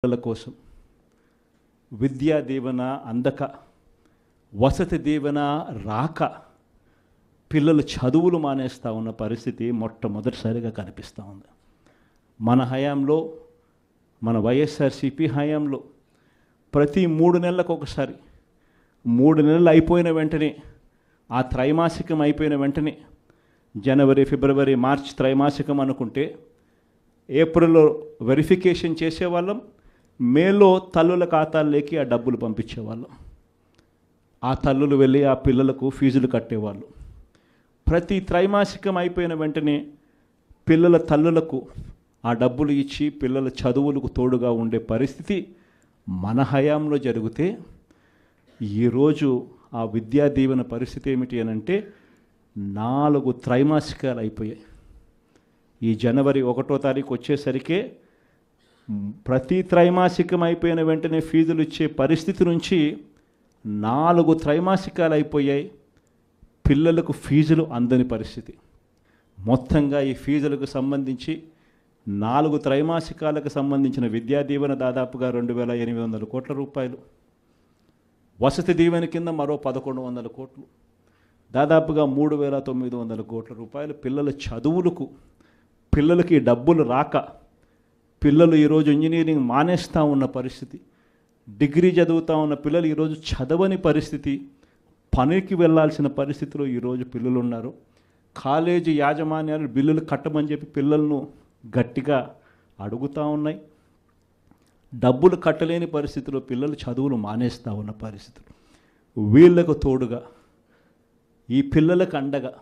పిల్లల కోసం విద్యా దీవెన అందక, వసతి దీవెన రాక పిల్లలు చదువులు మానేస్తూ ఉన్న పరిస్థితి మొట్టమొదటిసారిగా కనిపిస్తూ ఉంది. మన హయాంలో, మన వైఎస్ఆర్సీపీ హయాంలో ప్రతి 3 నెలలకు ఒకసారి, 3 నెలలు అయిపోయిన వెంటనే, ఆ త్రైమాసికం అయిపోయిన వెంటనే, జనవరి, ఫిబ్రవరి, మార్చ్ త్రైమాసికం అనుకుంటే ఏప్రిల్లో వెరిఫికేషన్ చేసేవాళ్ళం, మేలో తల్లుల ఖాతాల్లోకి ఆ డబ్బులు పంపించేవాళ్ళం. ఆ తల్లులు వెళ్ళి ఆ పిల్లలకు ఫీజులు కట్టేవాళ్ళు. ప్రతి త్రైమాసికం అయిపోయిన వెంటనే పిల్లల తల్లులకు ఆ డబ్బులు ఇచ్చి పిల్లల చదువులకు తోడుగా ఉండే పరిస్థితి మన హయాంలో జరిగితే, ఈరోజు ఆ విద్యా దీవెన పరిస్థితి ఏమిటి అని అంటే 4 త్రైమాసికాలు అయిపోయాయి. ఈ జనవరి 1వ తారీఖు వచ్చేసరికి ప్రతి త్రైమాసికం అయిపోయిన వెంటనే ఫీజులు ఇచ్చే పరిస్థితి నుంచి 4 త్రైమాసికాలు అయిపోయాయి. పిల్లలకు ఫీజులు అందని పరిస్థితి. మొత్తంగా ఈ ఫీజులకు సంబంధించి 4 త్రైమాసికాలకు సంబంధించిన విద్యా దీవెన దాదాపుగా 2,800 కోట్ల రూపాయలు, వసతి దీవెన కింద మరో 1,100 కోట్లు, దాదాపుగా 3,900 కోట్ల రూపాయలు పిల్లల చదువులకు. పిల్లలకి డబ్బులు రాక పిల్లలు ఈరోజు ఇంజనీరింగ్ మానేస్తూ ఉన్న పరిస్థితి, డిగ్రీ చదువుతూ ఉన్న పిల్లలు ఈరోజు చదవని పరిస్థితి, పనికి వెళ్ళాల్సిన పరిస్థితిలో ఈరోజు పిల్లలు ఉన్నారు. కాలేజీ యాజమాన్యాలు బిల్లులు కట్టమని చెప్పి పిల్లలను గట్టిగా అడుగుతూ ఉన్నాయి. డబ్బులు కట్టలేని పరిస్థితిలో పిల్లలు చదువులు మానేస్తూ ఉన్న పరిస్థితులు. వీళ్లకు తోడుగా ఈ పిల్లలకు అండగా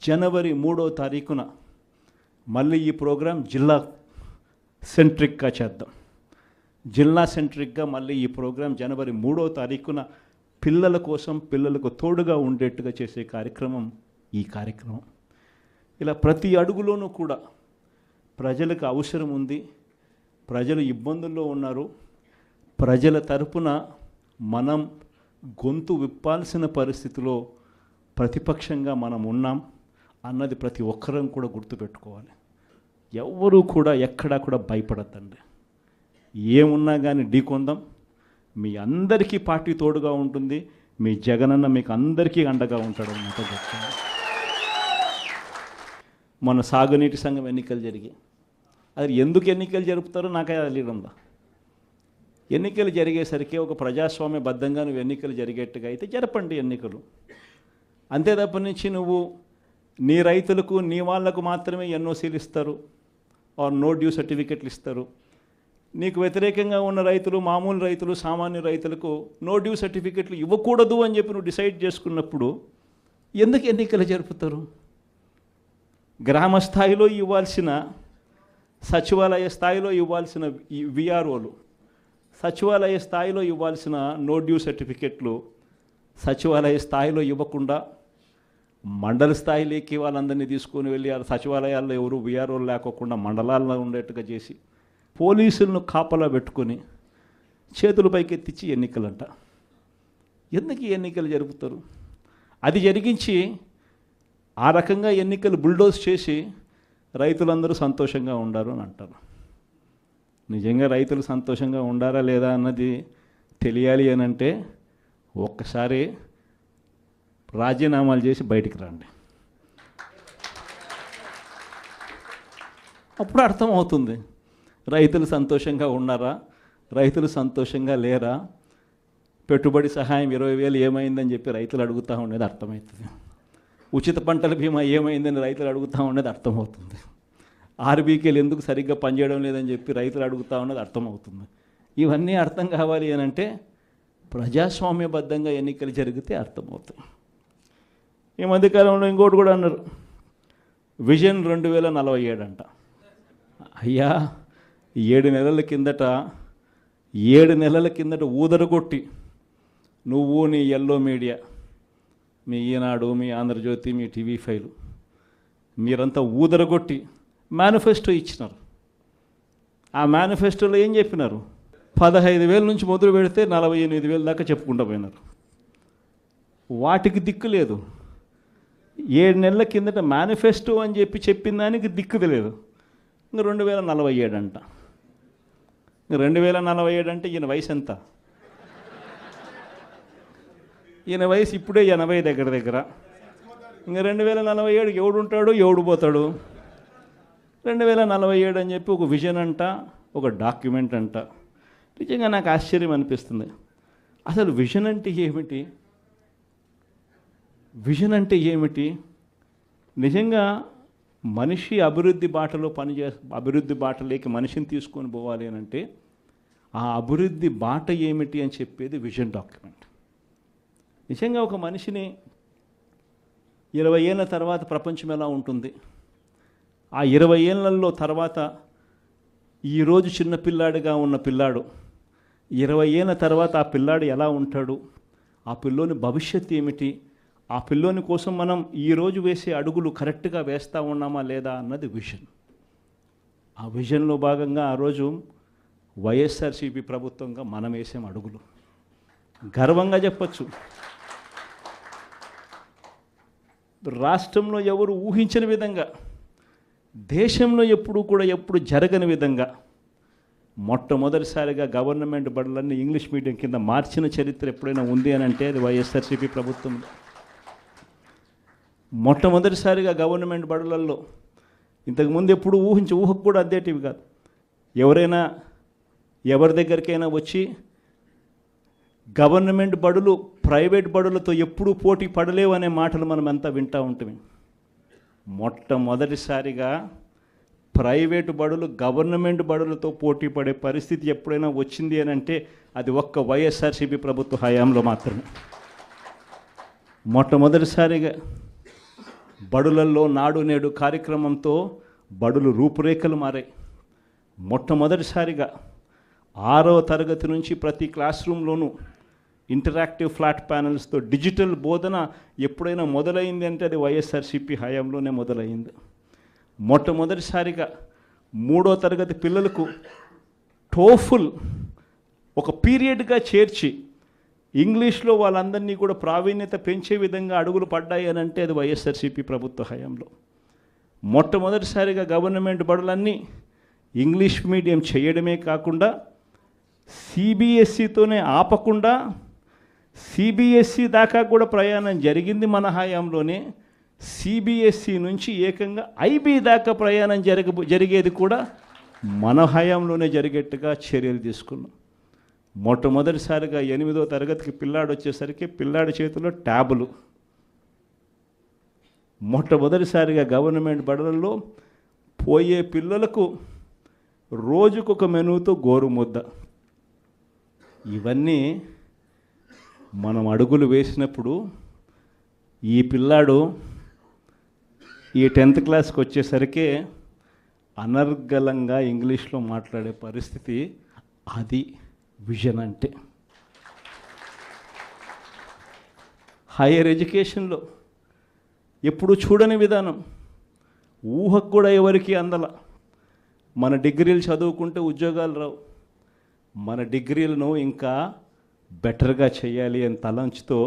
జనవరి 3వ తారీఖున మళ్ళీ ఈ ప్రోగ్రాం జిల్లా సెంట్రిక్గా చేద్దాం. జిల్లా సెంట్రిక్గా మళ్ళీ ఈ ప్రోగ్రాం జనవరి 3వ తారీఖున పిల్లల కోసం, పిల్లలకు తోడుగా ఉండేట్టుగా చేసే కార్యక్రమం ఈ కార్యక్రమం. ఇలా ప్రతి అడుగులోనూ కూడా ప్రజలకు అవసరం ఉంది, ప్రజలు ఇబ్బందుల్లో ఉన్నారు, ప్రజల తరపున మనం గొంతు విప్పాల్సిన పరిస్థితిలో ప్రతిపక్షంగా మనం ఉన్నాం అన్నది ప్రతి ఒక్కరం కూడా గుర్తుపెట్టుకోవాలి. ఎవ్వరూ కూడా ఎక్కడా కూడా భయపడద్దండి. ఏమున్నా కానీ ఢీకొందాం. మీ అందరికీ పార్టీ తోడుగా ఉంటుంది. మీ జగనన్న మీకు అందరికీ అండగా ఉంటాడు అన్నట్టు చెప్తాను. మన సాగునీటి సంఘం ఎన్నికలు జరిగాయి. అది ఎందుకు ఎన్నికలు జరుపుతారో నాకే తెలియడంలా. ఎన్నికలు జరిగేసరికి ఒక ప్రజాస్వామ్యబద్ధంగా నువ్వు ఎన్నికలు జరిగేట్టుగా అయితే జరపండి ఎన్నికలు. అంతే తప్ప నుంచి నువ్వు నీ రైతులకు, నీ వాళ్లకు మాత్రమే ఎన్ఓసీలు ఇస్తారు, ఆర్ నో డ్యూ సర్టిఫికెట్లు ఇస్తారు. నీకు వ్యతిరేకంగా ఉన్న రైతులు, మామూలు రైతులు, సామాన్య రైతులకు నో డ్యూ సర్టిఫికెట్లు ఇవ్వకూడదు అని చెప్పి నువ్వు డిసైడ్ చేసుకున్నప్పుడు ఎందుకు ఎన్నికలు జరుపుతారు? గ్రామ స్థాయిలో ఇవ్వాల్సిన, సచివాలయ స్థాయిలో ఇవ్వాల్సిన విఆర్ఓలు, సచివాలయ స్థాయిలో ఇవ్వాల్సిన నో డ్యూ సర్టిఫికెట్లు సచివాలయ స్థాయిలో ఇవ్వకుండా మండల స్థాయిలోకి వాళ్ళందరినీ తీసుకొని వెళ్ళి ఆ సచివాలయాల్లో ఎవరు విఆర్ఓలు లేకోకుండా మండలాల్లో ఉండేట్టుగా చేసి పోలీసులను కాపలా పెట్టుకొని చేతుల పైకి ఎత్తిచ్చి ఎన్నికలంట. ఎందుకు ఈ ఎన్నికలు జరుపుతారు? అది జరిగించి ఆ రకంగా ఎన్నికలు బుల్డోజ్ చేసి రైతులందరూ సంతోషంగా ఉండారు అని అంటారు. నిజంగా రైతులు సంతోషంగా ఉండారా లేదా అన్నది తెలియాలి అని అంటే ఒక్కసారి రాజీనామాలు చేసి బయటికి రండి. అప్పుడు అర్థమవుతుంది రైతులు సంతోషంగా ఉన్నారా, రైతులు సంతోషంగా లేరా, పెట్టుబడి సహాయం 20,000 ఏమైందని చెప్పి రైతులు అడుగుతూ ఉండేది అర్థమవుతుంది. ఉచిత పంటల బీమా ఏమైందని రైతులు అడుగుతూ ఉండేది అర్థమవుతుంది. ఆర్బీకేలు ఎందుకు సరిగ్గా పనిచేయడం లేదని చెప్పి రైతులు అడుగుతూ ఉన్నది అర్థమవుతుంది. ఇవన్నీ అర్థం కావాలి అని అంటే ప్రజాస్వామ్యబద్ధంగా ఎన్నికలు జరిగితే అర్థమవుతుంది. ఈ మధ్యకాలంలో ఇంకోటి కూడా అన్నారు, విజన్ 2047 అంట. అయ్యా 7 నెలల కిందట ఊదరగొట్టి నువ్వు, నీ ఎల్లో మీడియా, మీ ఈనాడు, మీ ఆంధ్రజ్యోతి, మీ TV5 మీరంతా ఊదరగొట్టి మేనిఫెస్టో ఇచ్చినారు. ఆ మేనిఫెస్టోలో ఏం చెప్పినారు? 15,000 నుంచి మొదలు పెడితే 48,000 దాకా చెప్పుకుంటూ పోయినారు. వాటికి దిక్కు లేదు. 7 నెలల కిందట మేనిఫెస్టో అని చెప్పిన దానికి దిక్కు తెలియదు. ఇంకా 2047 అంట. 2047 అంటే ఈయన వయసు ఎంత? ఈయన వయసు ఇప్పుడే 80 దగ్గర దగ్గర. ఇంకా 2047 ఎవడు ఉంటాడు, ఎవడు పోతాడు? 2047 అని చెప్పి ఒక విజన్ అంట, ఒక డాక్యుమెంట్ అంట. నిజంగా నాకు ఆశ్చర్యం అనిపిస్తుంది. అసలు విజన్ అంటే ఏమిటి? విజన్ అంటే ఏమిటి? నిజంగా మనిషి అభివృద్ధి బాటలో అభివృద్ధి బాటలోకి మనిషిని తీసుకొని పోవాలి అని అంటే ఆ అభివృద్ధి బాట ఏమిటి అని చెప్పేది విజన్ డాక్యుమెంట్. నిజంగా ఒక మనిషిని 20 ఏళ్ళ తర్వాత ప్రపంచం ఎలా ఉంటుంది, ఆ 20 ఏళ్ళల్లో తర్వాత ఈరోజు చిన్నపిల్లాడిగా ఉన్న పిల్లాడు 20 ఏళ్ళ తర్వాత ఆ పిల్లాడు ఎలా ఉంటాడు, ఆ పిల్లోని భవిష్యత్తు ఏమిటి, ఆ పిల్లోని కోసం మనం ఈరోజు వేసే అడుగులు కరెక్ట్గా వేస్తూ ఉన్నామా లేదా అన్నది విజన్. ఆ విజన్లో భాగంగా ఆ రోజు వైఎస్ఆర్సీపీ ప్రభుత్వంగా మనం వేసాం అడుగులు. గర్వంగా చెప్పచ్చు. రాష్ట్రంలో ఎవరు ఊహించని విధంగా, దేశంలో ఎప్పుడు జరగని విధంగా మొట్టమొదటిసారిగా గవర్నమెంట్ బడులన్నీ ఇంగ్లీష్ మీడియం కింద మార్చిన చరిత్ర ఎప్పుడైనా ఉంది అని అంటే అది వైఎస్ఆర్సీపీ ప్రభుత్వం. మొట్టమొదటిసారిగా గవర్నమెంట్ బడులలో ఇంతకుముందు ఎప్పుడు ఊహకు కూడా అద్దేటివి కాదు. ఎవరైనా ఎవరి దగ్గరికైనా వచ్చి గవర్నమెంట్ బడులు ప్రైవేట్ బడులతో ఎప్పుడూ పోటీ పడలేవు అనే మాటలు మనం అంతా వింటూ ఉంటుంది. మొట్టమొదటిసారిగా ప్రైవేటు బడులు గవర్నమెంట్ బడులతో పోటీ పడే పరిస్థితి ఎప్పుడైనా వచ్చింది అని అంటే అది ఒక్క వైఎస్ఆర్సీపీ ప్రభుత్వ హయాంలో మాత్రమే. మొట్టమొదటిసారిగా బడులల్లో నాడు నేడు కార్యక్రమంతో బడులు రూపురేఖలు మారాయి. మొట్టమొదటిసారిగా 6వ తరగతి నుంచి ప్రతి క్లాస్ రూమ్లోనూ ఇంటరాక్టివ్ ఫ్లాట్ ప్యానల్స్తో డిజిటల్ బోధన ఎప్పుడైనా మొదలైంది అంటే అది వైఎస్ఆర్సీపీ హయాంలోనే మొదలైంది. మొట్టమొదటిసారిగా 3వ తరగతి పిల్లలకు టోఫుల్ ఒక పీరియడ్గా చేర్చి ఇంగ్లీష్లో వాళ్ళందరినీ కూడా ప్రావీణ్యత పెంచే విధంగా అడుగులు పడ్డాయి అని అంటే అది వైఎస్ఆర్సీపీ ప్రభుత్వ హయాంలో. మొట్టమొదటిసారిగా గవర్నమెంట్ బడులన్నీ ఇంగ్లీష్ మీడియం చేయడమే కాకుండా సిబిఎస్ఈతోనే ఆపకుండా సిబిఎస్ఈ దాకా కూడా ప్రయాణం జరిగింది మన హయాంలోనే. సిబిఎస్ఈ నుంచి ఏకంగా ఐబీ దాకా ప్రయాణం జరిగేది కూడా మన హయాంలోనే జరిగేట్టుగా చర్యలు తీసుకున్నాం. మొట్టమొదటిసారిగా 8వ తరగతికి పిల్లాడు వచ్చేసరికి పిల్లాడి చేతిలో ట్యాబులు. మొట్టమొదటిసారిగా గవర్నమెంట్ బడులలో పోయే పిల్లలకు రోజుకొక మెనూతో గోరుముద్ద. ఇవన్నీ మనం అడుగులు వేసినప్పుడు ఈ పిల్లాడు ఈ 10th క్లాస్కి వచ్చేసరికి అనర్గళంగా ఇంగ్లీష్లో మాట్లాడే పరిస్థితి. అది విజన్ అంటే. హైయర్ ఎడ్యుకేషన్లో ఎప్పుడు చూడని విధానం, ఊహకు కూడా ఎవరికి అందల. మన డిగ్రీలు చదువుకుంటే ఉద్యోగాలు రావు, మన డిగ్రీలను ఇంకా బెటర్గా చేయాలి అని తలంచుతో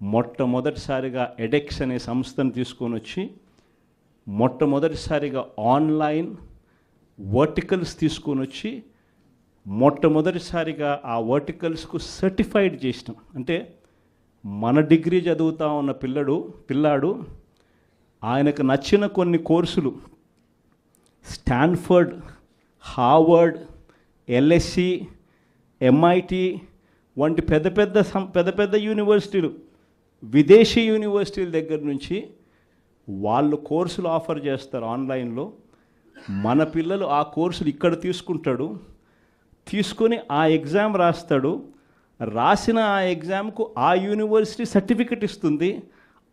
మొట్టమొదటిసారిగా ఎడెక్స్ అనే సంస్థను తీసుకొని వచ్చి మొట్టమొదటిసారిగా ఆన్లైన్ వర్టికల్స్ తీసుకొని వచ్చి మొట్టమొదటిసారిగా ఆ వర్టికల్స్కు సర్టిఫైడ్ చేసినాం. అంటే మన డిగ్రీ చదువుతా ఉన్న పిల్లాడు ఆయనకు నచ్చిన కొన్ని కోర్సులు స్టాన్ఫర్డ్, హార్వర్డ్, ఎల్ఎస్సి, ఎంఐటి వంటి పెద్ద పెద్ద యూనివర్సిటీలు, విదేశీ యూనివర్సిటీల దగ్గర నుంచి వాళ్ళు కోర్సులు ఆఫర్ చేస్తారు ఆన్లైన్లో. మన పిల్లలు ఆ కోర్సులు ఇక్కడ తీసుకొని ఆ ఎగ్జామ్ రాస్తాడు. రాసిన ఆ ఎగ్జామ్కు ఆ యూనివర్సిటీ సర్టిఫికెట్ ఇస్తుంది.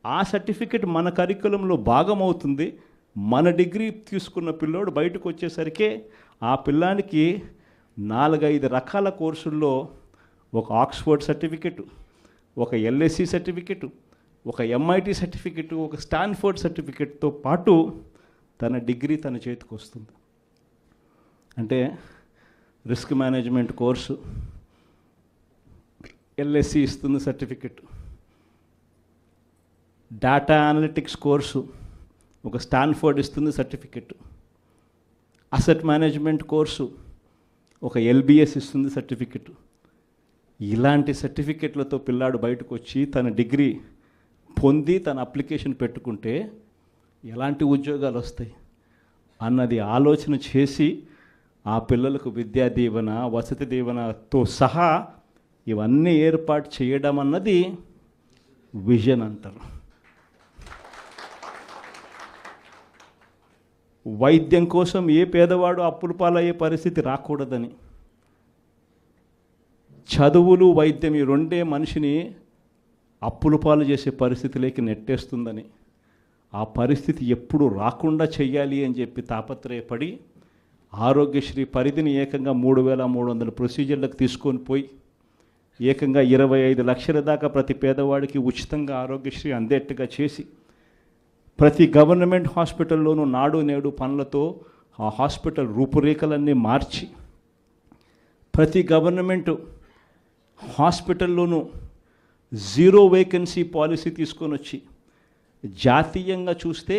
ఆ సర్టిఫికెట్ మన కరికులంలో భాగమవుతుంది. మన డిగ్రీ తీసుకున్న పిల్లోడు బయటకు వచ్చేసరికి ఆ పిల్లానికి 4-5 రకాల కోర్సుల్లో ఒక ఆక్స్ఫర్డ్ సర్టిఫికెట్, ఒక ఎల్ఎస్సి సర్టిఫికెట్, ఒక ఎంఐటి సర్టిఫికెట్, ఒక స్టాన్ఫర్డ్ సర్టిఫికెట్తో పాటు తన డిగ్రీ తన చేతికి వస్తుంది. అంటే రిస్క్ మేనేజ్మెంట్ కోర్సు ఎల్ఎస్సి ఇస్తుంది సర్టిఫికెట్, డేటా అనలిటిక్స్ కోర్సు ఒక స్టాన్ఫర్డ్ ఇస్తుంది సర్టిఫికెట్, అసెట్ మేనేజ్మెంట్ కోర్సు ఒక ఎల్బిఎస్ ఇస్తుంది సర్టిఫికెట్. ఇలాంటి సర్టిఫికెట్లతో పిల్లాడు బయటకు వచ్చి తన డిగ్రీ పొంది తన అప్లికేషన్ పెట్టుకుంటే ఎలాంటి ఉద్యోగాలు వస్తాయి అన్నది ఆలోచన చేసి ఆ పిల్లలకు విద్యా దీవెన, వసతి దీవెనతో సహా ఇవన్నీ ఏర్పాటు చేయడం అన్నది విజన్ అంటారు. వైద్యం కోసం ఏ పేదవాడు అప్పుల పాలయ్యే పరిస్థితి రాకూడదని, చదువులు వైద్యం ఈ రెండే మనిషిని అప్పుల పాలు చేసే పరిస్థితిలోకి నెట్టేస్తుందని, ఆ పరిస్థితి ఎప్పుడు రాకుండా చెయ్యాలి అని చెప్పి తాపత్రయపడి ఆరోగ్యశ్రీ పరిధిని ఏకంగా 3,300 ప్రొసీజర్లకు తీసుకొని పోయి ఏకంగా 25 లక్షల దాకా ప్రతి పేదవాడికి ఉచితంగా ఆరోగ్యశ్రీ అందేట్టుగా చేసి ప్రతి గవర్నమెంట్ హాస్పిటల్లోనూ నాడు నేడు పనులతో ఆ హాస్పిటల్ రూపురేఖలన్నీ మార్చి ప్రతి గవర్నమెంట్ హాస్పిటల్లోనూ 0 వేకెన్సీ పాలసీ తీసుకొని వచ్చి జాతీయంగా చూస్తే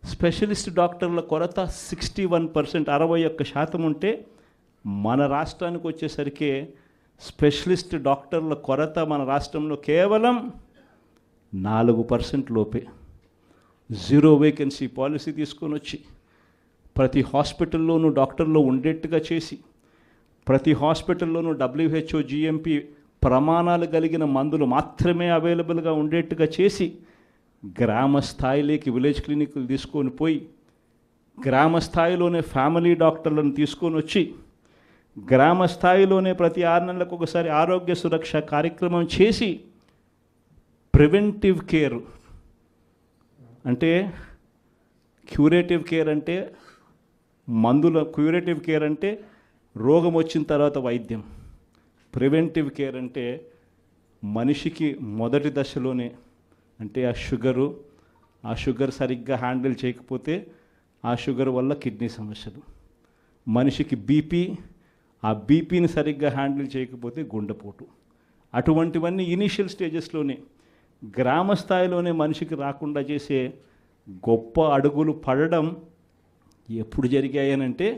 స్పెషలిస్ట్ డాక్టర్ల కొరత 61%, 61% ఉంటే మన రాష్ట్రానికి వచ్చేసరికి స్పెషలిస్ట్ డాక్టర్ల కొరత మన రాష్ట్రంలో కేవలం 4% లోపే. 0 వేకెన్సీ పాలసీ తీసుకొని వచ్చి ప్రతి హాస్పిటల్లోనూ డాక్టర్లు ఉండేట్టుగా చేసి ప్రతి హాస్పిటల్లోనూ WHO GMP ప్రమాణాలు కలిగిన మందులు మాత్రమే అవైలబుల్గా ఉండేట్టుగా చేసి గ్రామ స్థాయిలోకి విలేజ్ క్లినిక్లు తీసుకొని పోయి గ్రామ స్థాయిలోనే ఫ్యామిలీ డాక్టర్లను తీసుకొని వచ్చి గ్రామ స్థాయిలోనే ప్రతి 6 నెలలకు ఒకసారి ఆరోగ్య సురక్ష కార్యక్రమం చేసి ప్రివెంటివ్ కేర్ అంటే క్యూరేటివ్ కేర్ అంటే క్యూరేటివ్ కేర్ అంటే రోగం వచ్చిన తర్వాత వైద్యం, ప్రివెంటివ్ కేర్ అంటే మనిషికి మొదటి దశలోనే అంటే ఆ షుగర్ సరిగ్గా హ్యాండిల్ చేయకపోతే ఆ షుగర్ వల్ల కిడ్నీ సమస్యలు, మనిషికి బీపీ, ఆ బీపీని సరిగ్గా హ్యాండిల్ చేయకపోతే గుండెపోటు, అటువంటివన్నీ ఇనీషియల్ స్టేజెస్లోనే గ్రామ స్థాయిలోనే మనిషికి రాకుండా చేసే గొప్ప అడుగులు పడడం ఎప్పుడు జరిగాయనంటే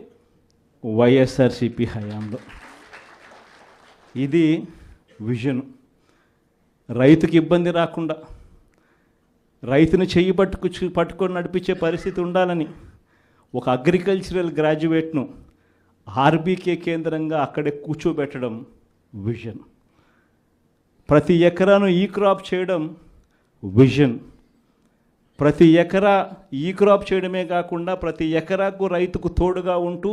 వైఎస్ఆర్సీపీ హయాంలో. ఇది విజన్. రైతుకి ఇబ్బంది రాకుండా రైతుని చెయ్యి పట్టుకొని నడిపించే పరిస్థితి ఉండాలని ఒక అగ్రికల్చరల్ గ్రాడ్యుయేట్ను ఆర్బీకే కేంద్రంగా అక్కడే కూర్చోబెట్టడం విజన్. ప్రతి ఎకరాను ఈ క్రాప్ చేయడం విజన్. ప్రతి ఎకరా ఈ క్రాప్ చేయడమే కాకుండా ప్రతి ఎకరాకు రైతుకు తోడుగా ఉంటూ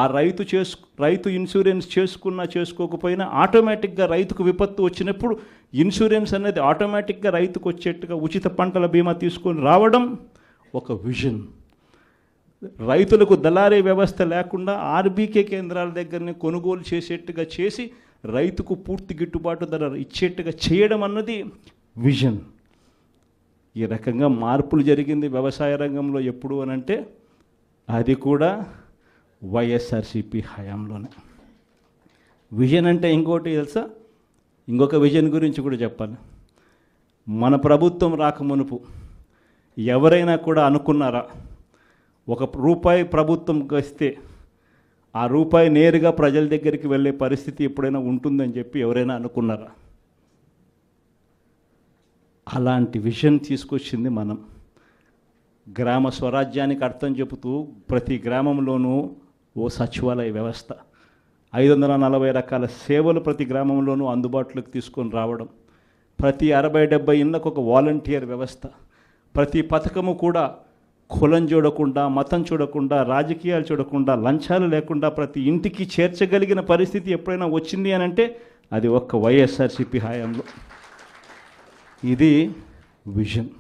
ఆ రైతు ఇన్సూరెన్స్ చేసుకోకపోయినా ఆటోమేటిక్గా రైతుకు విపత్తు వచ్చినప్పుడు ఇన్సూరెన్స్ అనేది ఆటోమేటిక్గా రైతుకు వచ్చేట్టుగా ఉచిత పంటల బీమా తీసుకొని రావడం ఒక విజన్. రైతులకు దళారీ వ్యవస్థ లేకుండా ఆర్బీకే కేంద్రాల దగ్గరనే కొనుగోలు చేసేట్టుగా చేసి రైతుకు పూర్తి గిట్టుబాటు ధర ఇచ్చేట్టుగా చేయడం అన్నది విజన్. ఈ రకంగా మార్పులు జరిగింది వ్యవసాయ రంగంలో ఎప్పుడు అనంటే అది కూడా వైఎస్ఆర్సీపీ హయాంలోనే. విజన్ అంటే ఇంకోటి తెలుసా, ఇంకొక విజన్ గురించి కూడా చెప్పాలి. మన ప్రభుత్వం రాకమునుపు ఎవరైనా కూడా అనుకున్నారా ₹1 ప్రభుత్వం వస్తే ఆ రూపాయి నేరుగా ప్రజల దగ్గరికి వెళ్ళే పరిస్థితి ఎప్పుడైనా ఉంటుందని చెప్పి ఎవరైనా అనుకున్నారా? అలాంటి విజన్ తీసుకొచ్చింది మనం. గ్రామ స్వరాజ్యానికి అర్థం చెబుతూ ప్రతి గ్రామంలోనూ ఓ సచివాలయ వ్యవస్థ, 540 రకాల సేవలు ప్రతి గ్రామంలోనూ అందుబాటులోకి తీసుకొని రావడం, ప్రతి 60-70 ఇళ్ళకు ఒక వాలంటీర్ వ్యవస్థ, ప్రతి పథకము కూడా కులం చూడకుండా, మతం చూడకుండా, రాజకీయాలు చూడకుండా, లంచాలు లేకుండా ప్రతి ఇంటికి చేర్చగలిగిన పరిస్థితి ఎప్పుడైనా వచ్చింది అని అంటే అది ఒక్క వైఎస్ఆర్సీపీ హయాంలో. ఇది విజన్.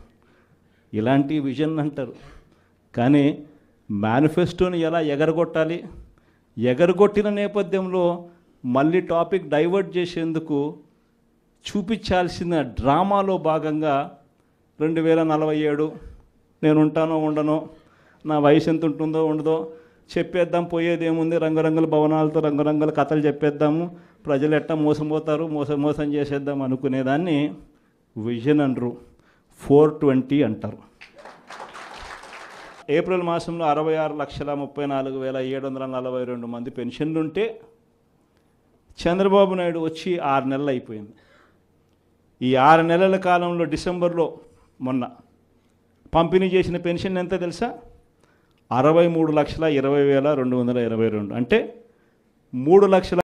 ఇలాంటి విజన్ అంటారు. కానీ మేనిఫెస్టోని ఎలా ఎగరగొట్టాలి, ఎగరగొట్టిన నేపథ్యంలో మళ్ళీ టాపిక్ డైవర్ట్ చేసేందుకు చూపించాల్సిన డ్రామాలో భాగంగా 2047 నేను ఉంటానో ఉండనో, నా వయసు ఎంత ఉంటుందో ఉండదో చెప్పేద్దాం, పోయేది ఏముంది, రంగురంగుల భవనాలతో రంగురంగుల కథలు చెప్పేద్దాము, ప్రజలు ఎట్టా మోసపోతారు, మోసం చేసేద్దాం అనుకునేదాన్ని విజన్ అనరు, 420 అంటారు. ఏప్రిల్ మాసంలో 66,34,742 మంది పెన్షన్లు ఉంటే చంద్రబాబు నాయుడు వచ్చి 6 నెలలు అయిపోయింది. ఈ 6 నెలల కాలంలో డిసెంబర్లో మొన్న పంపిణీ చేసిన పెన్షన్ ఎంత తెలుసా? 63,20,222. అంటే 3,00,000